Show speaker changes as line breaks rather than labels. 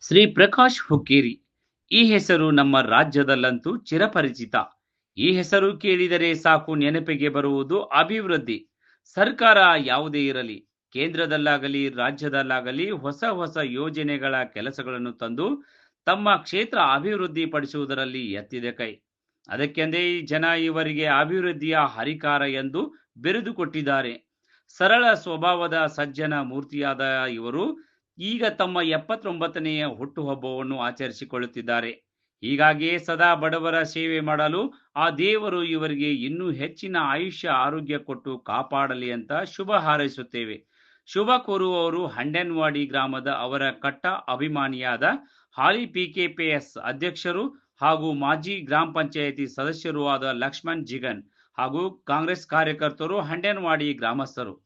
ಶ್ರೀ ಪ್ರಕಾಶ್ ಹುಕ್ಕೇರಿ. ಈ ಹೆಸರು ನಮ್ಮ ರಾಜ್ಯದಲ್ಲಂತೂ ಚಿರಪರಿಚಿತ. ಈ ಹೆಸರು ಕೇಳಿದರೆ ಸಾಕು ನೆನಪಿಗೆ ಬರುವುದು ಅಭಿವೃದ್ಧಿ. ಸರ್ಕಾರ ಯಾವುದೇ ಇರಲಿ, ಕೇಂದ್ರದಲ್ಲಾಗಲಿ ರಾಜ್ಯದಲ್ಲಾಗಲಿ ಹೊಸ ಹೊಸ ಯೋಜನೆಗಳ ಕೆಲಸಗಳನ್ನು ತಂದು ತಮ್ಮ ಕ್ಷೇತ್ರ ಅಭಿವೃದ್ಧಿ ಪಡಿಸುವುದರಲ್ಲಿ ಎತ್ತಿದ ಕೈ. ಅದಕ್ಕೆಂದೇ ಈ ಜನ ಇವರಿಗೆ ಅಭಿವೃದ್ಧಿಯ ಹರಿಕಾರ ಎಂದು ಬಿರುದು ಕೊಟ್ಟಿದ್ದಾರೆ. ಸರಳ ಸ್ವಭಾವದ ಸಜ್ಜನ ಮೂರ್ತಿಯಾದ ಇವರು ಈಗ ತಮ್ಮ 79ನೆಯ ಹುಟ್ಟುಹಬ್ಬವನ್ನು ಆಚರಿಸಿಕೊಳ್ಳುತ್ತಿದ್ದಾರೆ. ಹೀಗಾಗಿಯೇ ಸದಾ ಬಡವರ ಸೇವೆ ಮಾಡಲು ಆ ದೇವರು ಇವರಿಗೆ ಇನ್ನೂ ಹೆಚ್ಚಿನ ಆಯುಷ್ಯ ಆರೋಗ್ಯ ಕೊಟ್ಟು ಕಾಪಾಡಲಿ ಅಂತ ಶುಭ ಹಾರೈಸುತ್ತೇವೆ. ಶುಭ ಕೋರುವವರು ಹಂಡೆನ್ವಾಡಿ ಗ್ರಾಮದ ಅವರ ಕಟ್ಟ ಅಭಿಮಾನಿಯಾದ ಹಾಲಿ ಪಿಕೆಪಿಎಸ್ ಅಧ್ಯಕ್ಷರು ಹಾಗೂ ಮಾಜಿ ಗ್ರಾಮ ಪಂಚಾಯಿತಿ ಸದಸ್ಯರೂ ಆದ ಲಕ್ಷ್ಮಣ್ ಜಿಗನ್ ಹಾಗೂ ಕಾಂಗ್ರೆಸ್ ಕಾರ್ಯಕರ್ತರು, ಹಂಡೆನ್ವಾಡಿ ಗ್ರಾಮಸ್ಥರು.